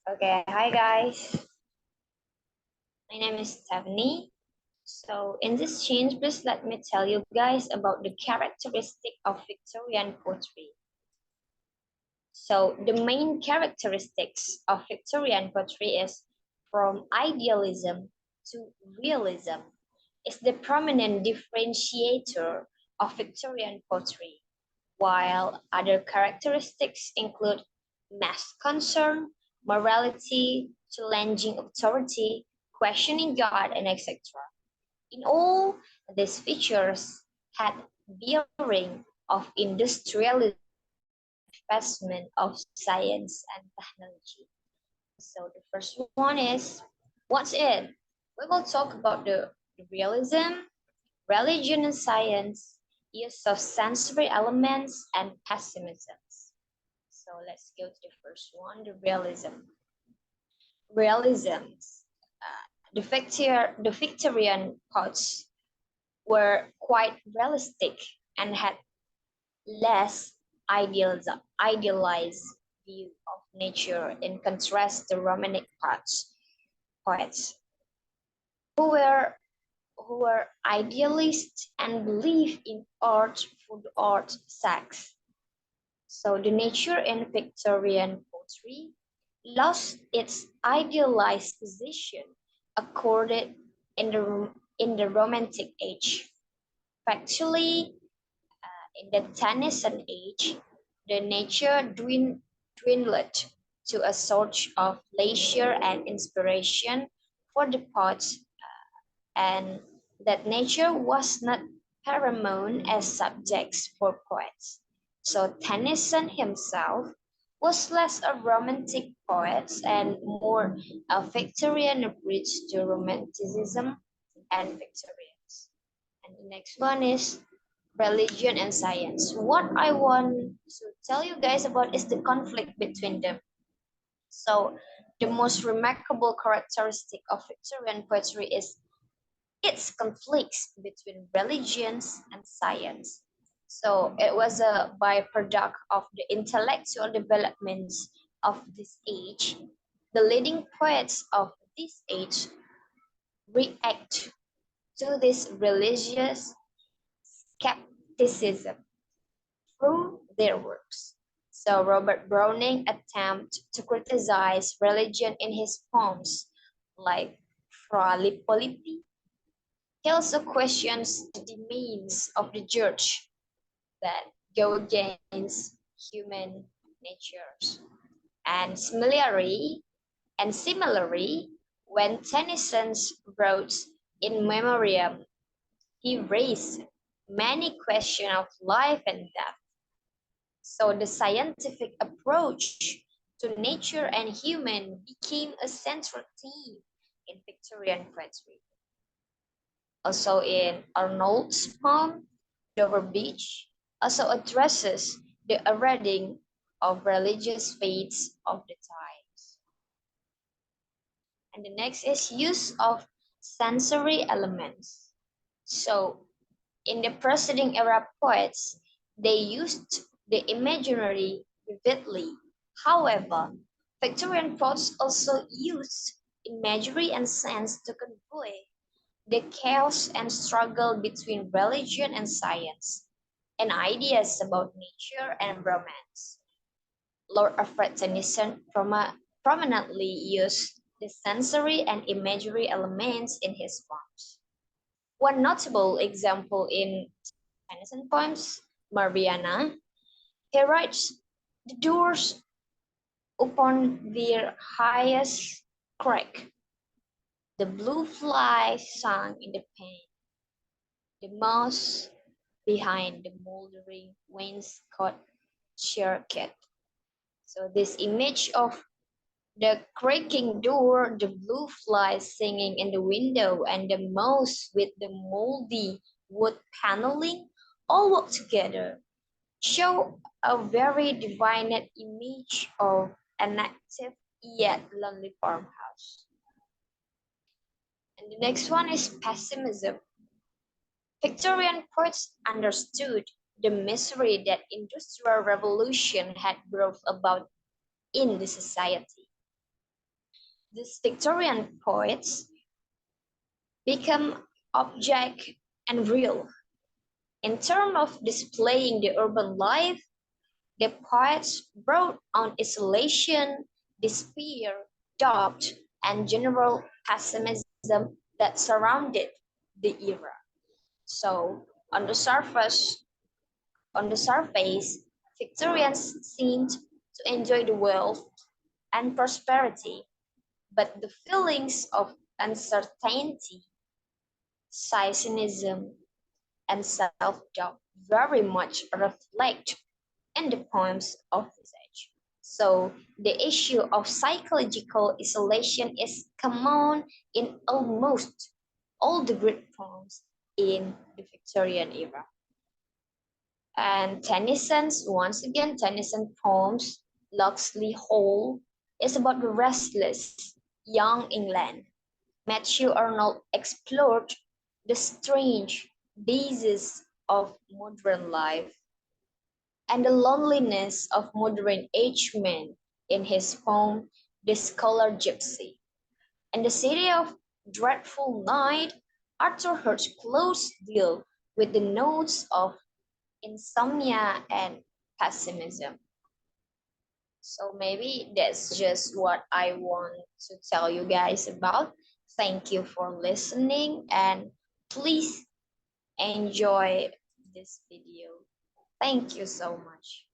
Okay, hi guys. My name is Stefany. So in this change, please let me tell you guys about the characteristic of Victorian poetry. So the main characteristics of Victorian poetry is from idealism to realism. Is the prominent differentiator of Victorian poetry, while other characteristics include mass concern, morality, challenging authority, questioning God, and etc. In all, these features had bearing of industrialism advancement of science and technology. So the first one is, what's it? We will talk about the realism, religion and science, use of sensory elements, and pessimism. So let's go to the first one, the realism. Realism. The Victorian poets were quite realistic and had less idealized view of nature in contrast to Romantic poets who were who were idealists and believed in art for the art's sake. So the nature in Victorian poetry lost its idealized position accorded in the Romantic age. Factually, in the Tennyson age, the nature dwindled to a sort of leisure and inspiration for the poets, and that nature was not paramount as subjects for poets. So Tennyson himself was less a romantic poet and more a Victorian bridge to Romanticism and Victorians. And the next one is religion and science. What I want to tell you guys about is the conflict between them. So the most remarkable characteristic of Victorian poetry is its conflicts between religions and science. So it was a byproduct of the intellectual developments of this age. The leading poets of this age react to this religious skepticism through their works. So Robert Browning attempted to criticize religion in his poems like Fra Lippo. He also questions the means of the church that go against human natures. And similarly, when Tennyson wrote In Memoriam, he raised many questions of life and death. So the scientific approach to nature and human became a central theme in Victorian poetry. Also in Arnold's poem, Dover Beach, also addresses the eroding of religious faiths of the times. And the next is use of sensory elements. So in the preceding era poets, they used the imaginary vividly. However, Victorian poets also used imagery and sense to convey the chaos and struggle between religion and science, and ideas about nature and romance. Lord Alfred Tennyson prominently used the sensory and imagery elements in his poems. One notable example in Tennyson poems, Mariana, he writes, the doors upon their highest crack, the blue fly sung in the pane, the mouse behind the moldering wainscot shirked. So this image of the creaking door, the blue fly singing in the window, and the mouse with the moldy wood paneling all work together show a very divined image of an active yet lonely farmhouse. And the next one is pessimism. Victorian poets understood the misery that industrial revolution had brought about in the society. These Victorian poets become object and real. In terms of displaying the urban life, the poets brought on isolation, despair, doubt, and general pessimism that surrounded the era. So, on the surface, on the surface, Victorians seemed to enjoy the wealth and prosperity, but the feelings of uncertainty, cynicism, and self-doubt very much reflect in the poems of this age. So the issue of psychological isolation is common in almost all the great poems in the Victorian era. And Tennyson poems, Locksley Hall, is about the restless young England. Matthew Arnold explored the strange diseases of modern life and the loneliness of modern age men in his poem The Scholar Gypsy. In the City of Dreadful Night, Arthur Hurt's close deal with the notes of insomnia and pessimism. So maybe that's just what I want to tell you guys about. Thank you for listening and please enjoy this video. Thank you so much.